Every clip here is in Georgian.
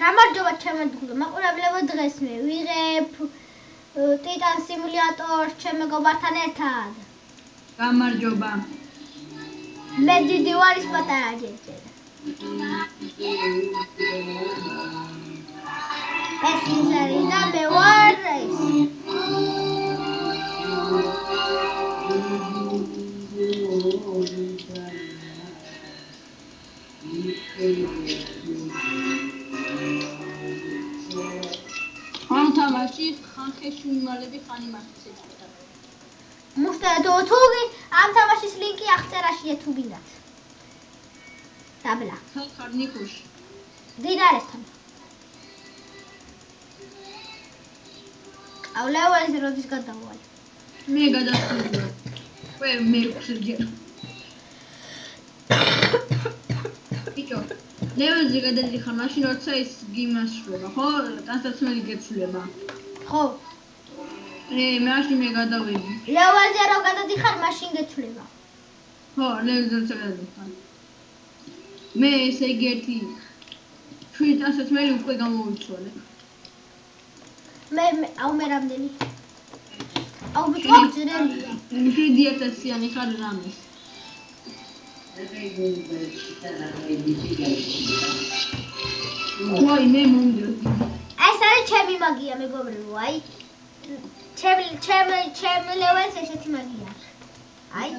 გამარჯობა ჩემო მეგობრებო, მაყურებლებო, დღეს მე ვიღებ ტიტან სიმულატორს ჩემ მეგობართან ერთად. გამარჯობა. მე დიდი ვარ, ის პატარა ჯერჯერ. ეს ინჟინერი და მე ვარ ეს. ამთავაში ხანხეში უმალები ხანი მასწავლე ეჭვდა. მუშტადო თუგი ამთავაშის ლინკი აღწერაშია თუ გინდათ. დაბლა. ხარ ნიკუში. დინარესთან. აულევალის როდის გადავალ. მე გადასული. მე მეხსჯერ. ბიჭო, ლევაზე გადადიხარ მაშინ როცა ის გიმასშრება, ხო? ტანსაცმელი გეცვლება. ხო. მაშინ მე გადავედი. ლევაზე რო გადადიხარ, მაშინ გეცვლება. ხო, ლევაზე როცა გადადიხარ. მე ესე იგი ერთი შვიდი ტანსაცმელი უკვე გამოვიცვალე. მე მე რამდენი? აუ ბიჭო, ძრელია. 7000-იანი ხარ რამეს. ვაი, მე მომდიოდი. ეს არის ჩემი მაგია, მეგობრებო, აი. ჩემი ლეველს ესეთი მაგია. აი.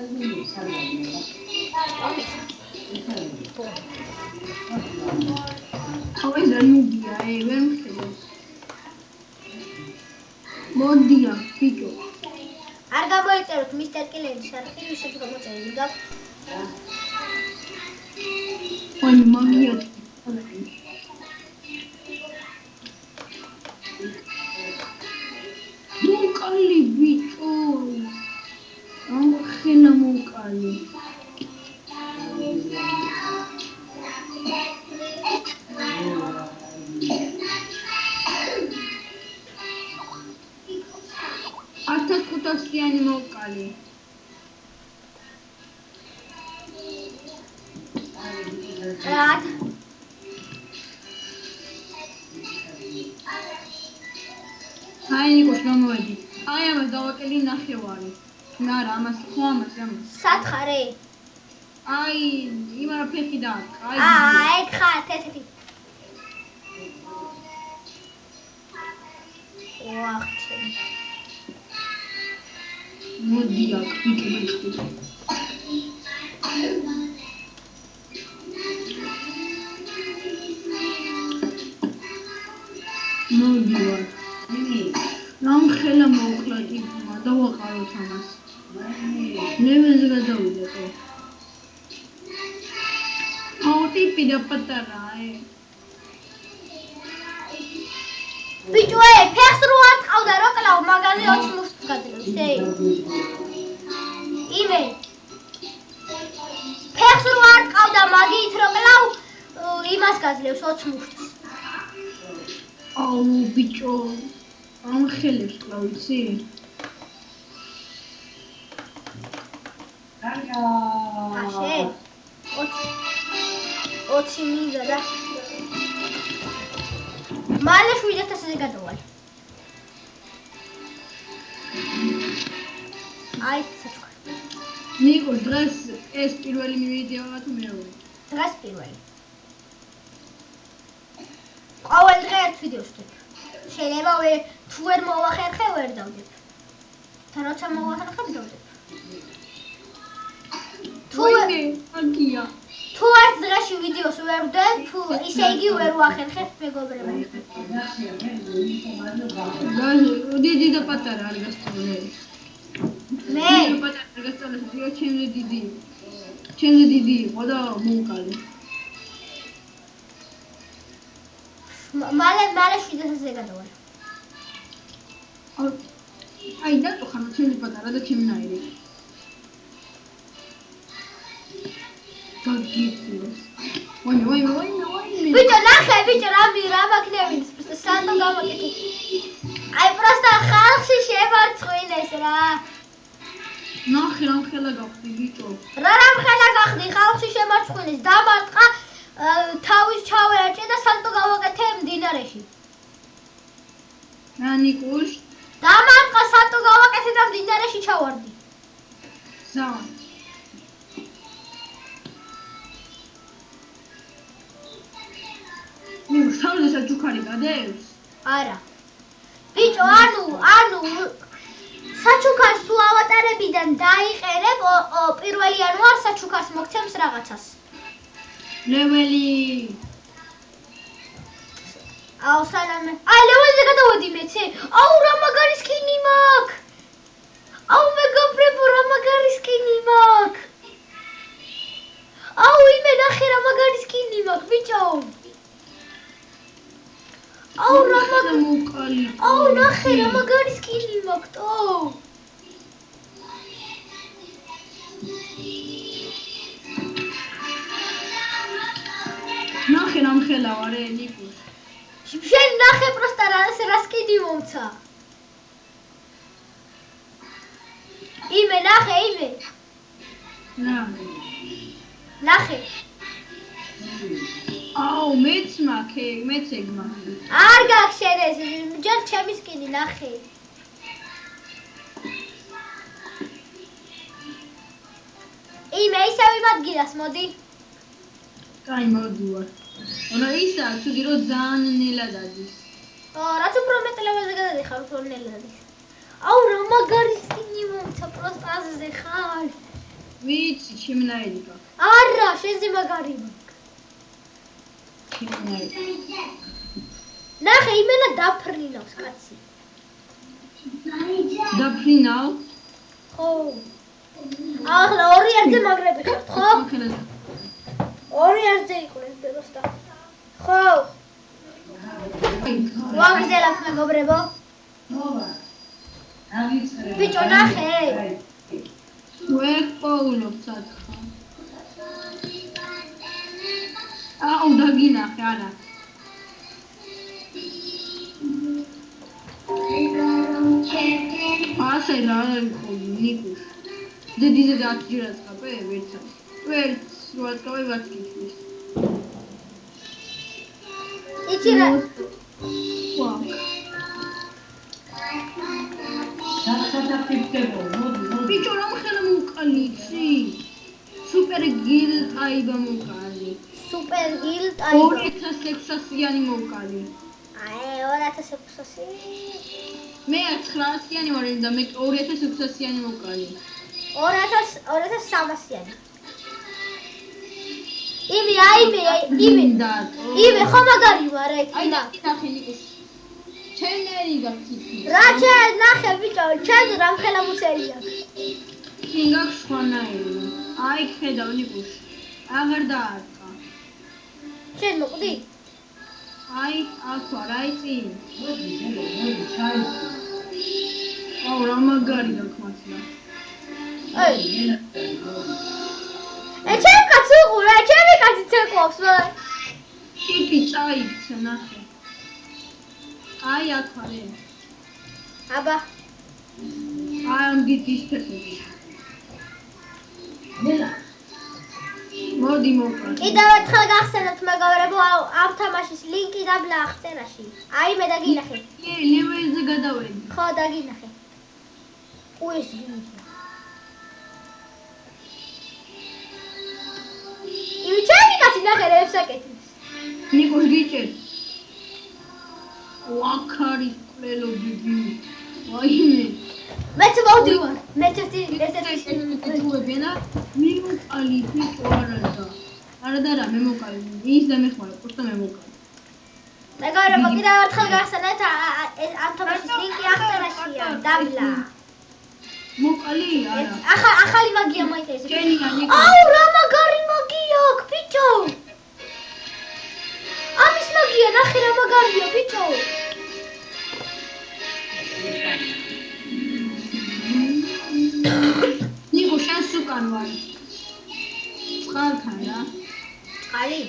თავი ზანუგია, ვერ მხედავს. მოდია, ბიჭო. არ გამოიწეროთ მისტერ კილერის არხი, ისეთ გამოწერილი გაქვს. ვაი, მაგია. მოკალი ბიჭო. ამხელა მოკალი. ათასიანი მოკალი. რად? აი ნიკოს გამოვედი. აი ამას დავაკელი ნახევარი. არა, ამას ხო ამას. სათხარი? აი, იმარა ფეხი და აი. ეგ ხარ, ესეთი. ვახჩი. მოდია, ბიჭო მეთქი. მოდია. რამხელა მოვკლადი, დავაყაროთ ამას. ლეველზე გადავიდე. აუ ტიპი და პატარაა. ბიჭო, ფეხს რო არ ტყავდა, რო კლავ მაგაზე 20 მუშტს გაძლევს, იმე. ფეხს რო არ ტყავდა, მაგით რო კლავ იმას გაძლევს 20 მუშტს. აუ ბიჭო, ამხელებს კლავ, იცი? აშე. 20 მინდა და მალე 7000-ზე გადავალ. აი, საჩქარ. ნიკო, დღეს ეს პირველი მივიდეოა თუ მეორე? დღეს პირველი. ყოველ დღე ერთ ვიდეოს ვდებ. შეიძლება თუ ვერ მოვახერხე, ვერ დავდებ. თან როცა მოვახერხებ, დავდებ. მაგია. თუ ერთ დღეში ვიდეოს ვერ ვდებ, თუ ისე იგი ვერ ვახერხებ, მეგობრებო. დიდი და პატარა არ გასწავლე. მე პატარა არ გასწავლე, ზოგ ჩემზე დიდი. ჩემზე დიდი იყო და მოვკალე. მალე 7000-ზე გადავალ. აი დატო ხარ ჩემი პატარა და ჩემი ნაირი. გაგიწირეს. ვაი. ბიჭო, ნახე, ბიჭო, რა მაქნები, სანდო გამაკეთე. აი, პროსტა ხალხში შემარცხვინეს რა. ნახე, რამხელა გახდი, ბიჭო. რა რამხელა გახდი, ხალხში შემარცხვინეს, დამარტყა, თავის ჩავერჭე და სანდო გავაკეთე მდინარე. ნიკუშ. დამარტყა სატო გავაკეთე და მდინარეში ჩავარდი. ზავა. ნიკუშ, თავზე საჩუქარი გადაევს? არა. ბიჭო, ანუ საჩუქარს თუ ავატარებიდან დაიყენებ, პირველ იანვარს საჩუქარს მოგცემს რაღაცას. ლეველი. აუ სალამე. აი ლეველზე გადავედი მეცე. აუ რა მაგარი სკინი მაქვს. აუ მეგობრებო რა მაგარი სკინი მაქვს. აუ იმე ნახე რა მაგარი სკინი მაქვს ბიჭო. აუ რა მოკალი. აუ ნახე რა მაგარი სკინი მაქვს თო. ნახე რამხელა ვარ ნიკუშ. შენ ნახე პროსტა რა სკინი მომცა. იმე ნახე იმე. ნახე. აუ მეც მაქვს, მეც ეგ მაქვს. არ გაქვს შენ ეს, ჯერ ჩემი სკინი ნახე. იმე ისევ იმ ადგილას მოდი. კაი მოდივარ. რა ისა, ცუდი რომ ძალიან ნელად ადის. რაც უფრო მეტ ლეველზე გადადიხარ, უფრო ნელად ადის. აუ რა მაგარი სკინი მომცა პროსტაზე ხარ. ვიცი, ჩემნაირი გაქვს. არა, შენზე მაგარი მაქვს. ჩემნაირი. ნახე, იმენა დაფრინავს კაცი. დაფრინავ? ხო. ახლა ორი ერთზე მაგრები ხართ, ხო? ორი ერთზე იყვნენ პროსტა. ხო. ვაგზელავთ მეგობრებო. ბიჭო ნახე. ვეღ პოულობ სათხა. აუ დაგინახე არა. ასე რა იყო ნიკუშ. ძედიზე დაჭირას ხაპე ვერცა. ვერც როაც გავიბათ კითხვის. იცი რა ვა. ბიჭო რამხელა მოკალი იცი? სუპერ გილ ტაიბა მოკალი. სუპერ გილ ტაიბა. 2600-იანი მოკალი. აი 2600. მე 900-იანი ვარ და მე 2600-იანი მოკალი. 2300-იანი. იმე ხო მაგარი ვარ ეგ. აი ნახე ნიკუშ. ჩემნაირი გაქვს. რა ჩემ ნახე ბიჭო, ჩემ რამხელა მუცელი აქვს. შენ გაქვს სხვანაირი. აი ხედავ ნიკუშ. აღარ დაარტყა. შენ მოკვდი? აი აქ ვარ, აი წინ. აუ რა მაგარი გაქვს მართლა. აი. ჩემ კაცი უყურე, ჩემი კაცი ცეკვავს. ტიპი წაიქცა ნახე. აი აქ ვარ. აბა. აი ამ გიტის ფეხები. მოდი მოკლა. კიდევ ერთხელ გახსენებთ მეგობრებო, ამ თამაშის ლინკი დაბლა აღწერაში. აი მე დაგინახე. ლეველზე გადავედი. ხო დაგინახე. უეს გინახე. ჩემი კაცი ნახე რებს აკეთებს. ნიკუშ გიჭერ. ვაქარი ყლელო ბიბი. ვაიმე. მეც მოვდივარ. მეც ერთი ვენა მიმოყალი თვითონ არა და მე მოკალი. ის და მე ხარ, პოსტა მე მოკალი. მეგობრებო, კიდევ ერთხელ გახსენებთ ამ თამაშის ლინკი აღწერაშია, დაბლა. მოკალი არა. ახალი მაგია მაინტერესებს. ჯენია ნიკო. აუ რა მაგარი მაგია აქვს, ბიჭო. ამის მაგია ნახე რა მაგარია, ბიჭო. ნიკო შენ სუკან ვარ. წყალთან რა. წყალი?